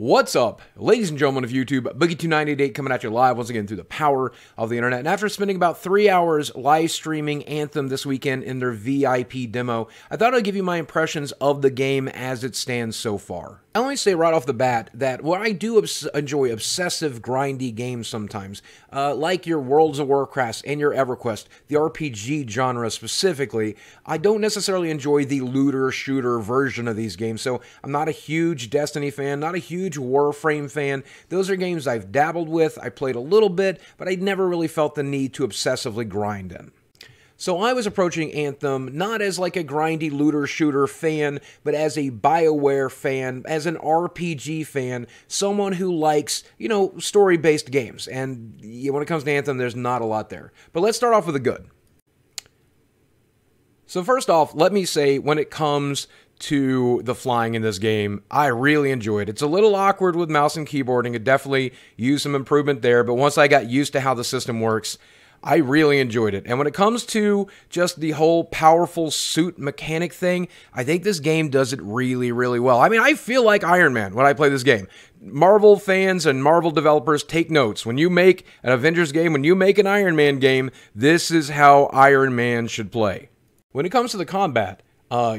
What's up, ladies and gentlemen of YouTube? Buggy2988 coming at you live once again through the power of the internet. And after spending about 3 hours live streaming Anthem this weekend in their VIP demo, I thought I'd give you my impressions of the game as it stands so far. And let me say right off the bat that while I do enjoy obsessive, grindy games sometimes, like your Worlds of Warcraft and your EverQuest, the RPG genre specifically, I don't necessarily enjoy the looter-shooter version of these games. So I'm not a huge Destiny fan, not a huge Warframe fan. Those are games I've dabbled with, I played a little bit, but I never really felt the need to obsessively grind in. So I was approaching Anthem not as like a grindy looter-shooter fan, but as a bioware fan, as an RPG fan, someone who likes, you know, story-based games. And when it comes to Anthem, there's not a lot there. But let's start off with the good. So first off, let me say, when it comes to the flying in this game, I really enjoy it. It's a little awkward with mouse and keyboarding. It definitely used some improvement there, but once I got used to how the system works, I really enjoyed it. And when it comes to just the whole powerful suit mechanic thing, I think this game does it really, really well. I mean, I feel like Iron Man when I play this game. Marvel fans and Marvel developers, take notes. When you make an Avengers game, when you make an Iron Man game, this is how Iron Man should play. When it comes to the combat,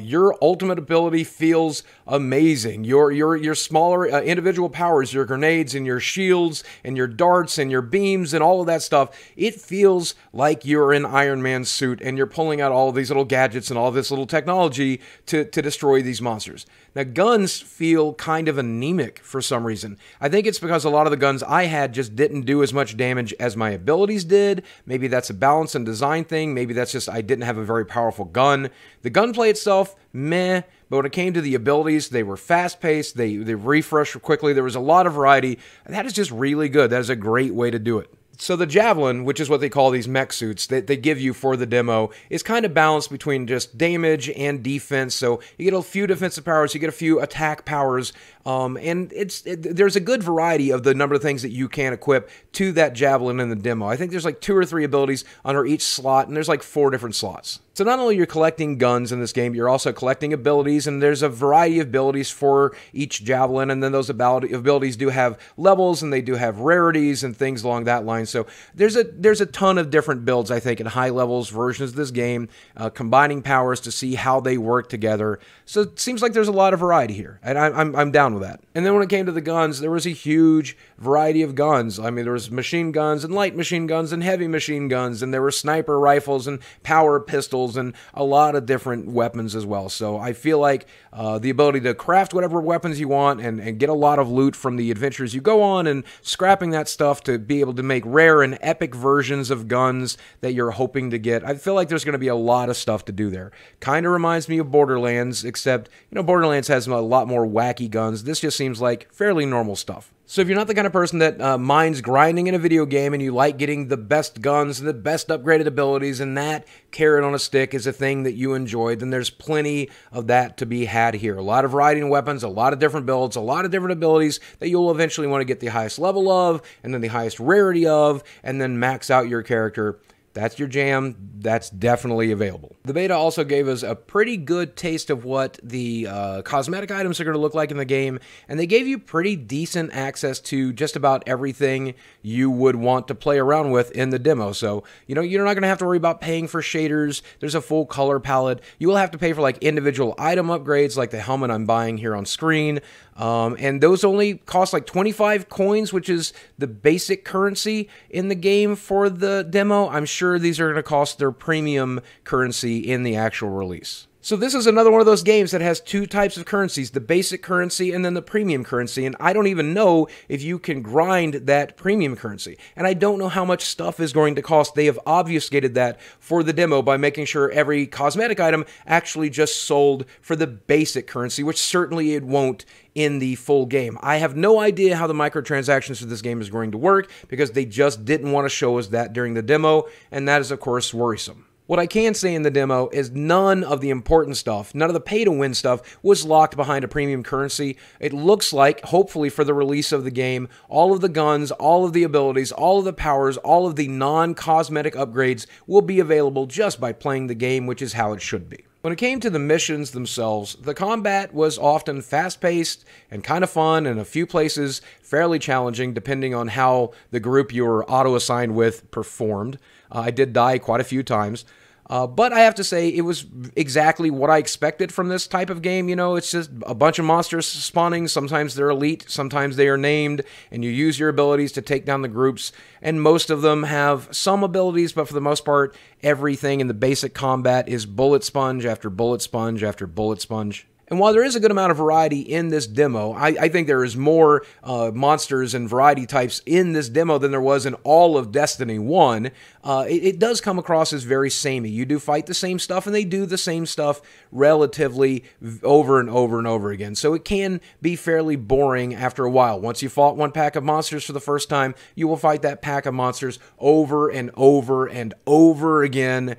your ultimate ability feels amazing. Your smaller individual powers, your grenades and your shields and your darts and your beams and all of that stuff, it feels like you're in Iron Man's suit and you're pulling out all of these little gadgets and all this little technology to destroy these monsters. Now, guns feel kind of anemic for some reason. I think it's because a lot of the guns I had just didn't do as much damage as my abilities did. Maybe that's a balance and design thing. Maybe that's just I didn't have a very powerful gun. The gunplay itself, meh. But when it came to the abilities, they were fast-paced, they refreshed quickly, there was a lot of variety. That is just really good. That is a great way to do it. So the Javelin, which is what they call these mech suits that they give you for the demo, is kind of balanced between just damage and defense. So you get a few defensive powers, you get a few attack powers, and there's a good variety of the number of things that you can equip to that Javelin in the demo. I think there's like 2 or 3 abilities under each slot, and there's like 4 different slots. So not only are you collecting guns in this game, you're also collecting abilities, and there's a variety of abilities for each Javelin, and then those abilities do have levels, and they do have rarities and things along that line. So there's a ton of different builds, I think, in high levels versions of this game, combining powers to see how they work together. So it seems like there's a lot of variety here, and I'm down with that. And then when it came to the guns, there was a huge variety of guns. I mean, there was machine guns and light machine guns and heavy machine guns, and there were sniper rifles and power pistols and a lot of different weapons as well. So I feel like the ability to craft whatever weapons you want and get a lot of loot from the adventures you go on and scrapping that stuff to be able to make rare and epic versions of guns that you're hoping to get. I feel like there's going to be a lot of stuff to do there. Kind of reminds me of Borderlands, except, you know, Borderlands has a lot more wacky guns. This just seems like fairly normal stuff. So if you're not the kind of person that minds grinding in a video game and you like getting the best guns and the best upgraded abilities and that carrot on a stick is a thing that you enjoy, then there's plenty of that to be had here. A lot of variety in weapons, a lot of different builds, a lot of different abilities that you'll eventually want to get the highest level of and then the highest rarity of and then max out your character. That's your jam. That's definitely available. The beta also gave us a pretty good taste of what the cosmetic items are going to look like in the game, and they gave you pretty decent access to just about everything you would want to play around with in the demo. So, you know, you're not going to have to worry about paying for shaders. There's a full color palette. You will have to pay for like individual item upgrades like the helmet I'm buying here on screen. And those only cost like 25 coins, which is the basic currency in the game for the demo. I'm sure these are going to cost their premium currency in the actual release. So this is another one of those games that has 2 types of currencies, the basic currency and then the premium currency, and I don't even know if you can grind that premium currency, and I don't know how much stuff is going to cost. They have obfuscated that for the demo by making sure every cosmetic item actually just sold for the basic currency, which certainly it won't in the full game. I have no idea how the microtransactions for this game is going to work because they just didn't want to show us that during the demo, and that is of course worrisome. What I can say in the demo is none of the important stuff, none of the pay-to-win stuff was locked behind a premium currency. It looks like, hopefully for the release of the game, all of the guns, all of the abilities, all of the powers, all of the non-cosmetic upgrades will be available just by playing the game, which is how it should be. When it came to the missions themselves, the combat was often fast-paced and kind of fun, and a few places fairly challenging depending on how the group you were auto-assigned with performed. I did die quite a few times. But I have to say, it was exactly what I expected from this type of game. You know, it's just a bunch of monsters spawning. Sometimes they're elite, sometimes they are named, and you use your abilities to take down the groups. And most of them have some abilities, but for the most part, everything in the basic combat is bullet sponge after bullet sponge after bullet sponge. And while there is a good amount of variety in this demo, I think there is more monsters and variety types in this demo than there was in all of Destiny 1. It does come across as very samey. You do fight the same stuff, and they do the same stuff relatively over and over and over again. So it can be fairly boring after a while. Once you fought one pack of monsters for the first time, you will fight that pack of monsters over and over and over again.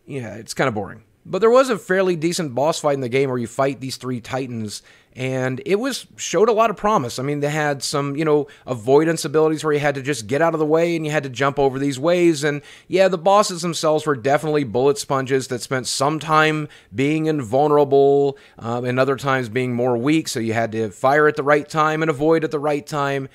Yeah, it's kind of boring. But there was a fairly decent boss fight in the game where you fight these 3 titans, and it showed a lot of promise. I mean, they had some, avoidance abilities where you had to just get out of the way and you had to jump over these waves. And yeah, the bosses themselves were definitely bullet sponges that spent some time being invulnerable and other times being more weak, so you had to fire at the right time and avoid at the right time.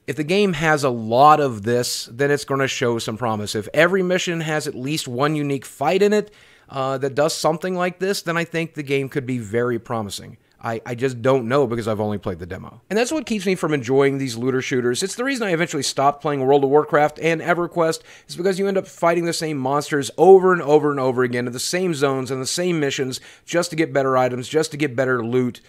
If the game has a lot of this, then it's going to show some promise. If every mission has at least one unique fight in it, that does something like this, then I think the game could be very promising. I just don't know because I've only played the demo. And that's what keeps me from enjoying these looter shooters. It's the reason I eventually stopped playing World of Warcraft and EverQuest, is because you end up fighting the same monsters over and over and over again in the same zones and the same missions just to get better items, just to get better loot.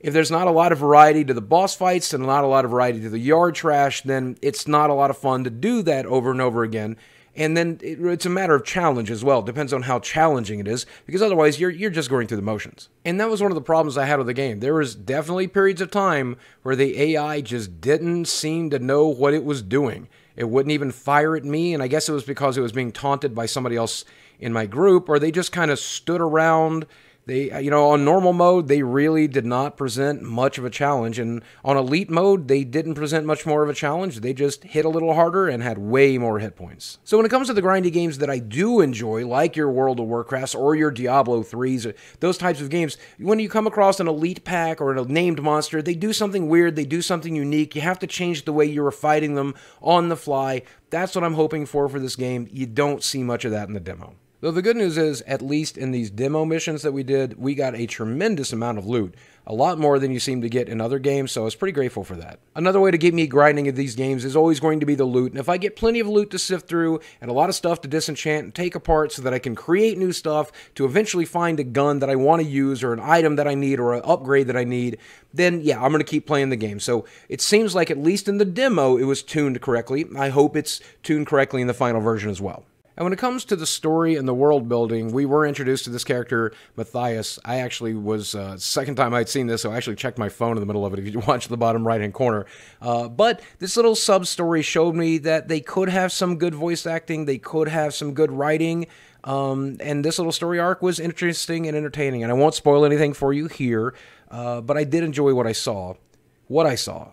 If there's not a lot of variety to the boss fights and not a lot of variety to the yard trash, then it's not a lot of fun to do that over and over again. And then it's a matter of challenge as well. It depends on how challenging it is, because otherwise you're just going through the motions. And that was one of the problems I had with the game. There was definitely periods of time where the AI just didn't seem to know what it was doing. It wouldn't even fire at me, and I guess it was because it was being taunted by somebody else in my group, or they just kind of stood around. They, on normal mode, they really did not present much of a challenge, and on elite mode, they didn't present much more of a challenge. They just hit a little harder and had way more hit points. So when it comes to the grindy games that I do enjoy, like your World of Warcrafts or your Diablo 3s, those types of games, when you come across an elite pack or a named monster, they do something weird, they do something unique, you have to change the way you were fighting them on the fly. That's what I'm hoping for this game. You don't see much of that in the demo. Though the good news is, at least in these demo missions that we did, we got a tremendous amount of loot. A lot more than you seem to get in other games, so I was pretty grateful for that. Another way to keep me grinding at these games is always going to be the loot, and if I get plenty of loot to sift through and a lot of stuff to disenchant and take apart so that I can create new stuff to eventually find a gun that I want to use or an item that I need or an upgrade that I need, then yeah, I'm going to keep playing the game. So it seems like, at least in the demo, it was tuned correctly. I hope it's tuned correctly in the final version as well. And when it comes to the story and the world building, we were introduced to this character, Matthias. I actually was, second time I'd seen this, so I actually checked my phone in the middle of it, if you watch the bottom right-hand corner. But this little sub-story showed me that they could have some good voice acting, they could have some good writing, and this little story arc was interesting and entertaining. And I won't spoil anything for you here, but I did enjoy what I saw.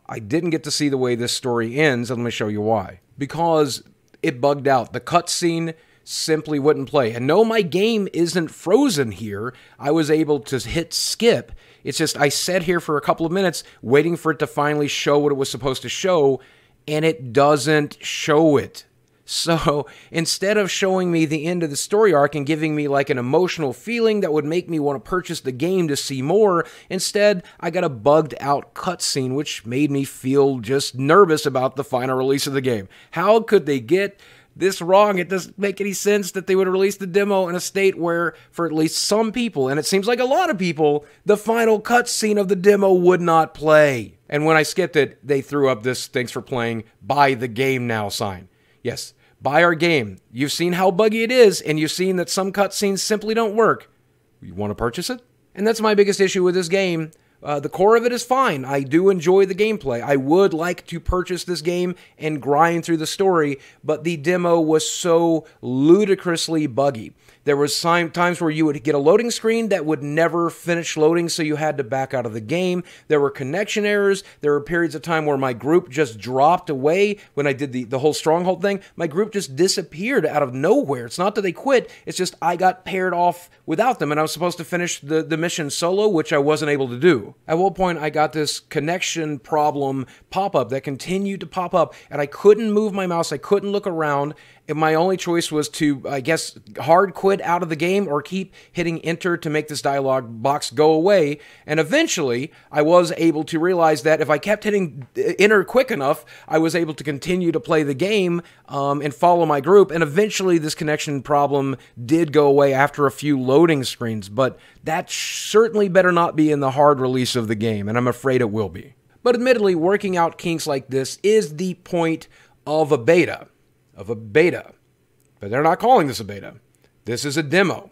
I didn't get to see the way this story ends, and let me show you why. Because it bugged out. The cutscene simply wouldn't play. And no, my game isn't frozen here. I was able to hit skip. It's just I sat here for a couple of minutes waiting for it to finally show what it was supposed to show, and it doesn't show it. So instead of showing me the end of the story arc and giving me like an emotional feeling that would make me want to purchase the game to see more, instead I got a bugged out cutscene which made me feel just nervous about the final release of the game. How could they get this wrong? It doesn't make any sense that they would release the demo in a state where, for at least some people, and it seems like a lot of people, the final cutscene of the demo would not play. And when I skipped it, they threw up this "thanks for playing, buy the game now" sign. Yes, buy our game. You've seen how buggy it is, and you've seen that some cutscenes simply don't work. You want to purchase it? And that's my biggest issue with this game. The core of it is fine. I do enjoy the gameplay. I would like to purchase this game and grind through the story, but the demo was so ludicrously buggy. There was times where you would get a loading screen that would never finish loading, so you had to back out of the game. There were connection errors. There were periods of time where my group just dropped away when I did the whole stronghold thing. My group just disappeared out of nowhere. It's not that they quit. It's just I got paired off without them, and I was supposed to finish the mission solo, which I wasn't able to do. At one point, I got this connection problem pop-up that continued to pop up, and I couldn't move my mouse. I couldn't look around. And my only choice was to, I guess, hard quit out of the game or keep hitting enter to make this dialogue box go away. And eventually, I was able to realize that if I kept hitting enter quick enough, I was able to continue to play the game and follow my group. And eventually, this connection problem did go away after a few loading screens. But that certainly better not be in the hard release of the game, and I'm afraid it will be. But admittedly, working out kinks like this is the point of a beta. But they're not calling this a beta. This is a demo.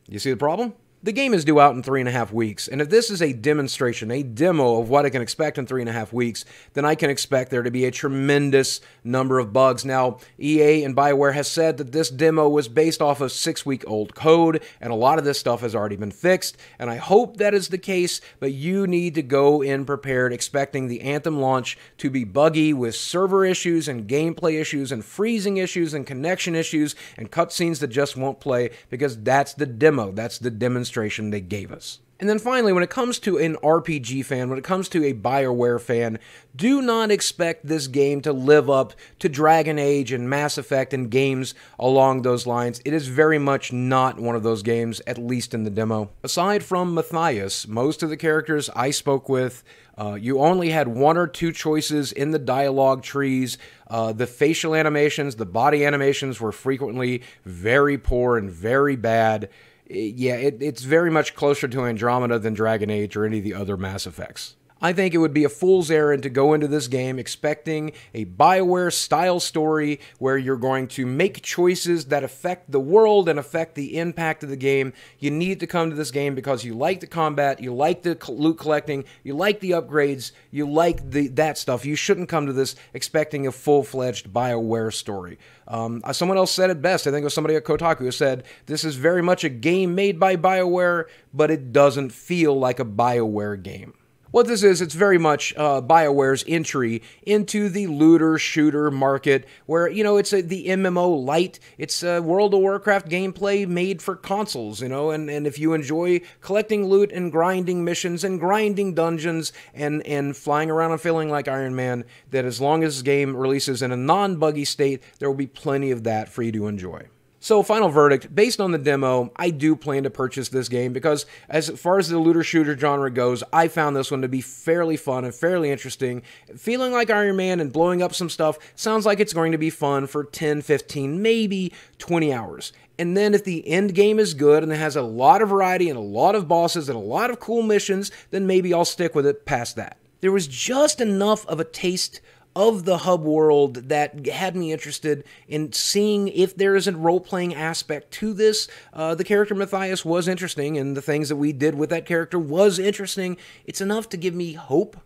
You see the problem? The game is due out in 3.5 weeks, and if this is a demonstration, a demo of what I can expect in 3.5 weeks, then I can expect there to be a tremendous number of bugs. Now, EA and bioware has said that this demo was based off of 6-week-old code, and a lot of this stuff has already been fixed, and I hope that is the case, but you need to go in prepared expecting the Anthem launch to be buggy with server issues and gameplay issues and freezing issues and connection issues and cutscenes that just won't play, because that's the demo, that's the demonstration they gave us. And then finally, when it comes to an RPG fan, when it comes to a BioWare fan, do not expect this game to live up to Dragon Age and Mass Effect and games along those lines. It is very much not one of those games, at least in the demo. Aside from Matthias, most of the characters I spoke with, you only had 1 or 2 choices in the dialogue trees. The facial animations, the body animations were frequently very poor and very bad. Yeah, it's very much closer to Andromeda than Dragon Age or any of the other Mass Effects. I think it would be a fool's errand to go into this game expecting a BioWare-style story where you're going to make choices that affect the world and affect the impact of the game. You need to come to this game because you like the combat, you like the loot collecting, you like the upgrades, you like that stuff. You shouldn't come to this expecting a full-fledged BioWare story. Someone else said it best. I think it was somebody at Kotaku who said, this is very much a game made by BioWare, but it doesn't feel like a BioWare game. What this is, it's very much BioWare's entry into the looter-shooter market where, you know, it's the MMO light. It's a World of Warcraft gameplay made for consoles, you know, and if you enjoy collecting loot and grinding missions and grinding dungeons and flying around and feeling like Iron Man, that as long as this game releases in a non-buggy state, there will be plenty of that for you to enjoy. So, final verdict, based on the demo, I do plan to purchase this game because as far as the looter-shooter genre goes, I found this one to be fairly fun and fairly interesting. Feeling like Iron Man and blowing up some stuff sounds like it's going to be fun for 10, 15, maybe 20 hours. And then if the end game is good and it has a lot of variety and a lot of bosses and a lot of cool missions, then maybe I'll stick with it past that. There was just enough of a taste of the hub world that had me interested in seeing if there is a role-playing aspect to this. The character Matthias was interesting, and the things that we did with that character was interesting. It's enough to give me hope.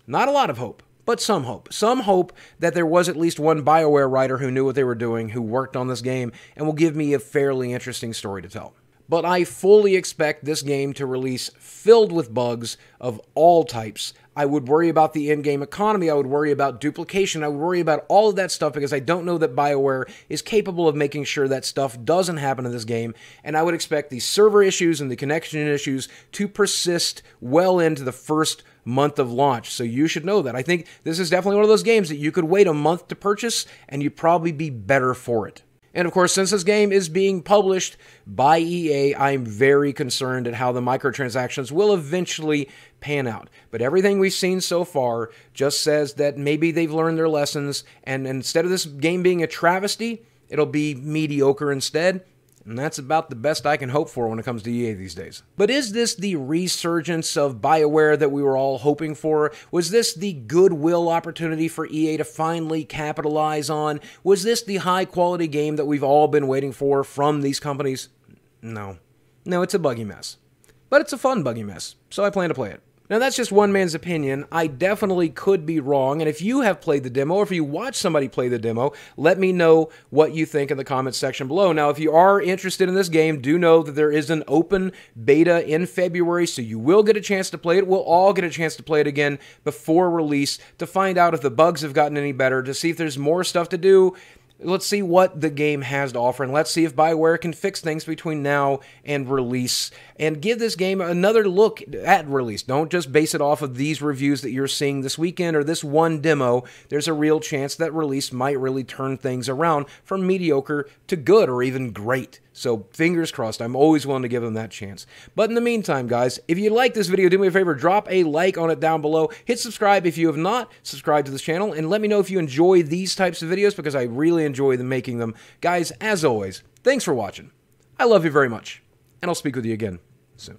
Not a lot of hope, but some hope. Some hope that there was at least one BioWare writer who knew what they were doing, who worked on this game, and will give me a fairly interesting story to tell. But I fully expect this game to release filled with bugs of all types. I would worry about the in-game economy, I would worry about duplication, I would worry about all of that stuff because I don't know that BioWare is capable of making sure that stuff doesn't happen in this game, and I would expect the server issues and the connection issues to persist well into the first month of launch, so you should know that. I think this is definitely one of those games that you could wait a month to purchase, and you'd probably be better for it. And of course, since this game is being published by EA, I'm very concerned at how the microtransactions will eventually pan out. But everything we've seen so far just says that maybe they've learned their lessons, and instead of this game being a travesty, it'll be mediocre instead. And that's about the best I can hope for when it comes to EA these days. But is this the resurgence of BioWare that we were all hoping for? Was this the goodwill opportunity for EA to finally capitalize on? Was this the high-quality game that we've all been waiting for from these companies? No. No, it's a buggy mess. But it's a fun buggy mess, so I plan to play it. Now, that's just one man's opinion. I definitely could be wrong, and if you have played the demo, or if you watch somebody play the demo, let me know what you think in the comments section below. Now, if you are interested in this game, do know that there is an open beta in February, so you will get a chance to play it. We'll all get a chance to play it again before release to find out if the bugs have gotten any better, to see if there's more stuff to do. Let's see what the game has to offer, and let's see if bioware can fix things between now and release, and give this game another look at release. Don't just base it off of these reviews that you're seeing this weekend or this one demo. There's a real chance that release might really turn things around from mediocre to good or even great. So fingers crossed. I'm always willing to give them that chance. But in the meantime, guys, if you like this video, do me a favor, drop a like on it down below. Hit subscribe if you have not subscribed to this channel, and let me know if you enjoy these types of videos, because I really enjoy making them. Guys, as always, thanks for watching. I love you very much, and I'll speak with you again soon.